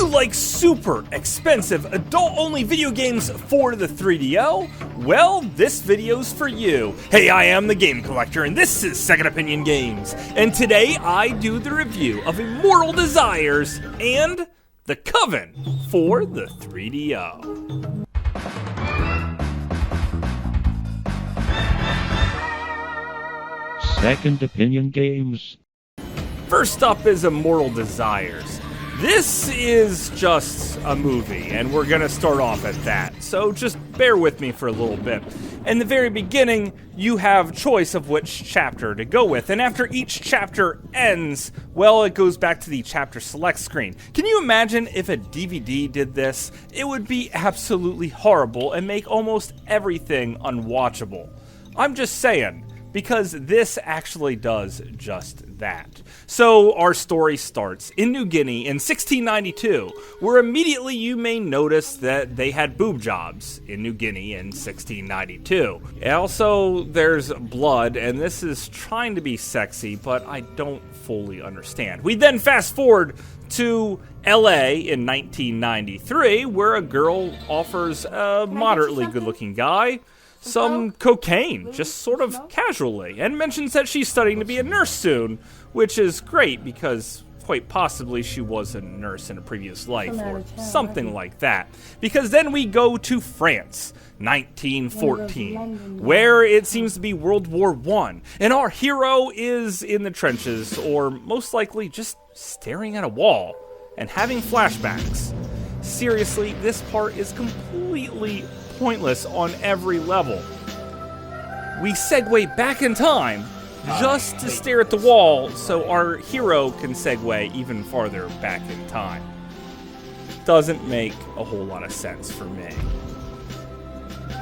you like super expensive adult-only video games for the 3DO? Well, this video's for you. Hey, I am the Game Collector, and this is Second Opinion Games. And today, I do the review of Immortal Desires and the Coven for the 3DO. Second Opinion Games. First up is Immortal Desires. This is just a movie, and we're gonna start off at that, so just bear with me for a little bit. In the very beginning, you have choice of which chapter to go with, and after each chapter ends, well, it goes back to the chapter select screen. Can you imagine if a DVD did this? It would be absolutely horrible and make almost everything unwatchable. I'm just saying, because this actually does just that. So our story starts in New Guinea in 1692, where immediately you may notice that they had boob jobs in New Guinea in 1692. Also, there's blood, and this is trying to be sexy, but I don't fully understand. We then fast forward to LA in 1993, where a girl offers a moderately good-looking guy some cocaine, just sort of casually, and mentions that she's studying to be a nurse soon, which is great because quite possibly she was a nurse in a previous life or something like that. Because then we go to France, 1914, where it seems to be World War I, and our hero is in the trenches, or most likely just staring at a wall and having flashbacks. Seriously, this part is completely pointless on every level. We segue back in time just to stare at the wall so our hero can segue even farther back in time. Doesn't make a whole lot of sense for me.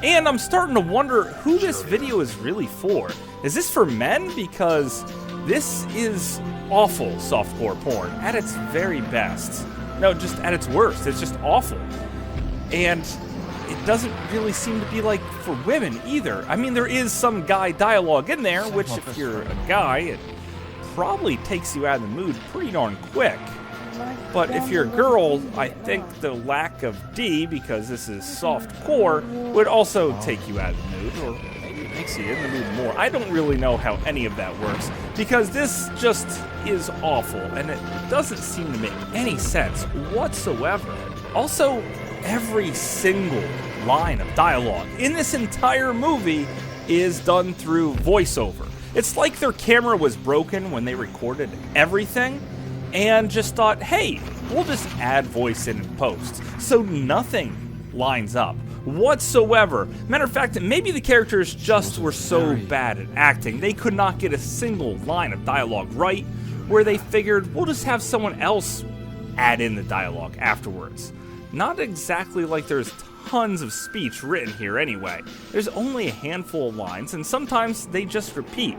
And I'm starting to wonder who this video is really for. Is this for men? Because this is awful softcore porn at its very best. No, just at its worst. It's just awful. And it doesn't really seem to be like for women either. I mean, there is some guy dialogue in there, which if you're a guy, it probably takes you out of the mood pretty darn quick. But if you're a girl, I think the lack of D, because this is soft core, would also take you out of the mood, or maybe it makes you in the mood more. I don't really know how any of that works, because this just is awful, and it doesn't seem to make any sense whatsoever. Also, every single line of dialogue in this entire movie is done through voiceover. It's like their camera was broken when they recorded everything and just thought, hey, we'll just add voice in post. So nothing lines up whatsoever. Matter of fact, maybe the characters just were so bad at acting, they could not get a single line of dialogue right, where they figured, we'll just have someone else add in the dialogue afterwards. Not exactly like there's tons of speech written here anyway. There's only a handful of lines, and sometimes they just repeat,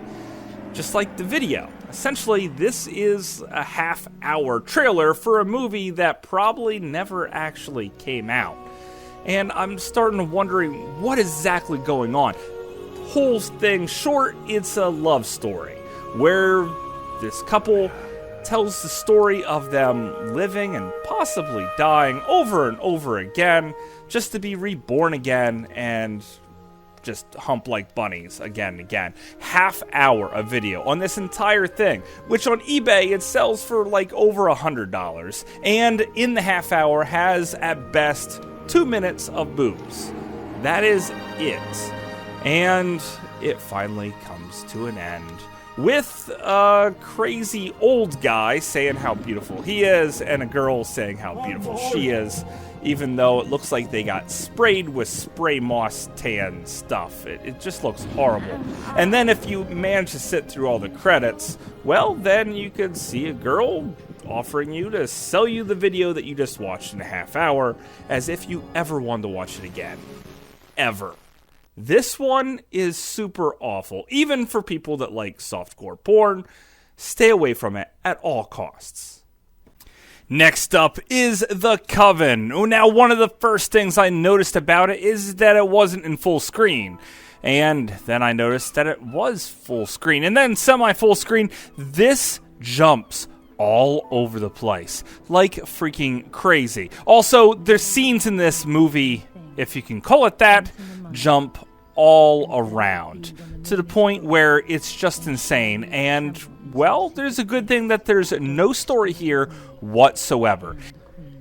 just like the video. Essentially, this is a half-hour trailer for a movie that probably never actually came out. And I'm starting to wondering what is exactly going on. Whole thing short, it's a love story, where this couple tells the story of them living and possibly dying over and over again, just to be reborn again and just hump like bunnies again and again. Half hour of video on this entire thing, which on eBay it sells for like over $100, and in the half hour has at best 2 minutes of boobs. That is it. And it finally comes to an end with a crazy old guy saying how beautiful he is, and a girl saying how beautiful she is, even though it looks like they got sprayed with spray moss tan stuff. It just looks horrible. And then if you manage to sit through all the credits, well, then you could see a girl offering you to sell you the video that you just watched in a half hour, as if you ever wanted to watch it again. Ever. This one is super awful, even for people that like softcore porn. Stay away from it at all costs. Next up is The Coven. Now, one of the first things I noticed about it is that it wasn't in full screen. And then I noticed that it was full screen. And then semi-full screen. This jumps all over the place, like freaking crazy. Also, there's scenes in this movie, if you can call it that, jump all around to the point where it's just insane. And, well, there's a good thing that there's no story here whatsoever.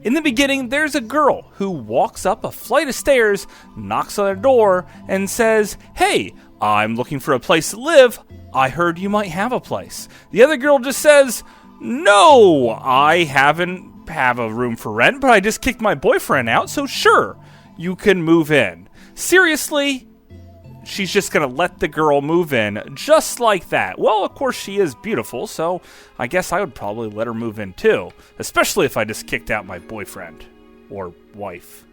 In the beginning, there's a girl who walks up a flight of stairs, knocks on a door, and says, "Hey, I'm looking for a place to live. I heard you might have a place." The other girl just says, "No, I haven't have a room for rent, but I just kicked my boyfriend out, so sure, you can move in." Seriously? She's just gonna let the girl move in just like that. Well, of course she is beautiful, so I guess I would probably let her move in too. Especially if I just kicked out my boyfriend. Or wife.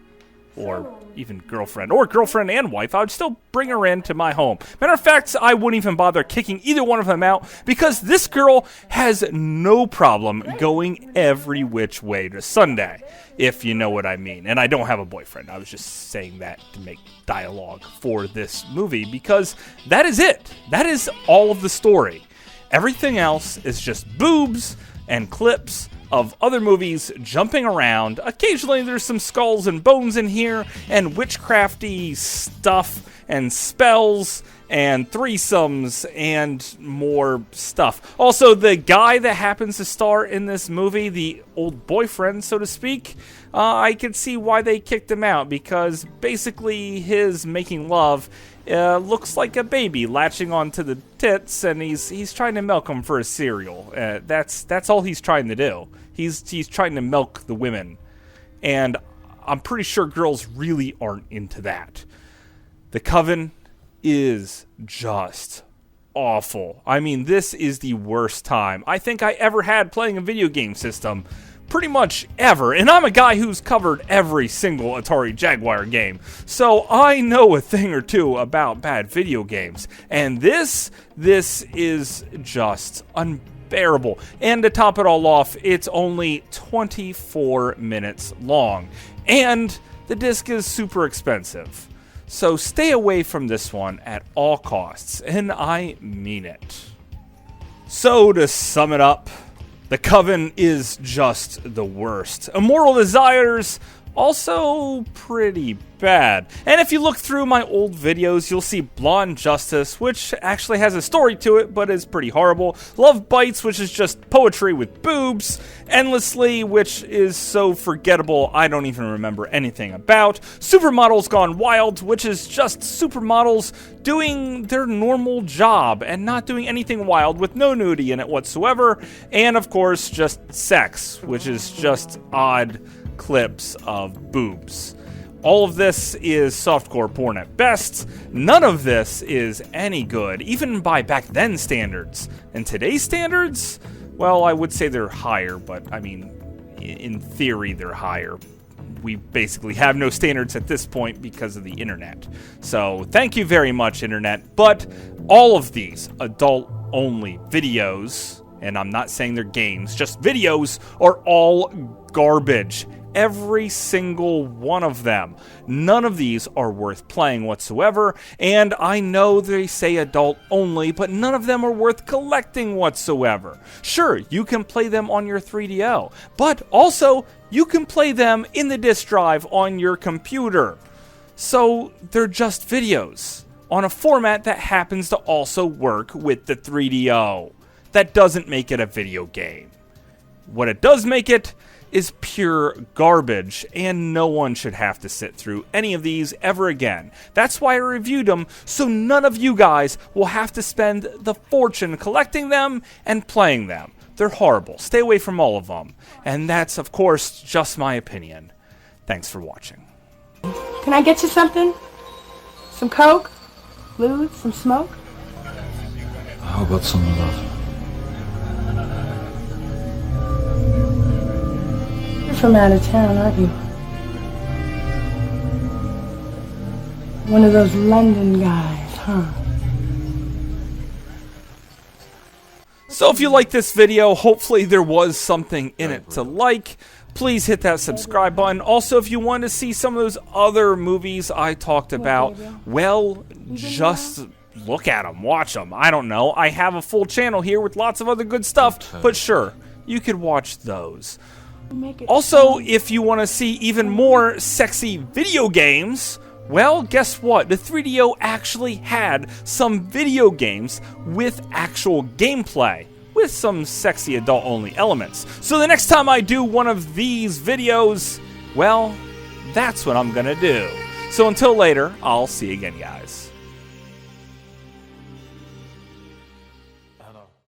Or even girlfriend. Or girlfriend and wife. I would still bring her into my home. Matter of fact, I wouldn't even bother kicking either one of them out because this girl has no problem going every which way to Sunday, if you know what I mean. And I don't have a boyfriend. I was just saying that to make dialogue for this movie because that is it. That is all of the story. Everything else is just boobs and clips of other movies jumping around. Occasionally there's some skulls and bones in here, and witchcrafty stuff, and spells, and threesomes, and more stuff. Also, the guy that happens to star in this movie, the old boyfriend, so to speak, I could see why they kicked him out, because basically his making love looks like a baby latching onto the tits, and he's trying to milk them for a cereal. That's all he's trying to do. He's trying to milk the women, and I'm pretty sure girls really aren't into that. The Coven is just awful. I mean, this is the worst time I think I ever had playing a video game system. Pretty much ever. And I'm a guy who's covered every single Atari Jaguar game, so I know a thing or two about bad video games. And this is just unbearable. And to top it all off, it's only 24 minutes long. And the disc is super expensive. So stay away from this one at all costs. And I mean it. So to sum it up, the Coven is just the worst. Immortal Desires, also pretty bad. And if you look through my old videos, you'll see Blonde Justice, which actually has a story to it, but is pretty horrible. Love Bites, which is just poetry with boobs. Endlessly, which is so forgettable I don't even remember anything about. Supermodels Gone Wild, which is just supermodels doing their normal job and not doing anything wild with no nudity in it whatsoever. And of course, just Sex, which is just odd clips of boobs. All of this is softcore porn at best. None of this is any good, even by back then standards. And today's standards? Well, I would say they're higher, but I mean, in theory, they're higher. We basically have no standards at this point because of the internet. So thank you very much, internet. But all of these adult-only videos, and I'm not saying they're games, just videos, are all garbage. Every single one of them. None of these are worth playing whatsoever, and I know they say adult only, but none of them are worth collecting whatsoever. Sure, you can play them on your 3DO, but also you can play them in the disk drive on your computer. So they're just videos on a format that happens to also work with the 3DO. That doesn't make it a video game. What it does make it is pure garbage, and no one should have to sit through any of these ever again. That's why I reviewed them, so none of you guys will have to spend the fortune collecting them and playing them. They're horrible. Stay away from all of them. And that's, of course, just my opinion. Thanks for watching. Can I get you something? Some Coke? Lube? Some smoke? How about some love? You're from out of town, aren't you? One of those London guys, huh? So if you like this video, hopefully there was something in it to like. Please hit that subscribe button. Also, if you want to see some of those other movies I talked about, well, just look at them, watch them. I don't know. I have a full channel here with lots of other good stuff, but sure, you could watch those. Make it Also, fun. if you want to see even more sexy video games, well, guess what? The 3DO actually had some video games with actual gameplay, with some sexy adult-only elements. So the next time I do one of these videos, well, that's what I'm gonna do. So until later, I'll see you again, guys.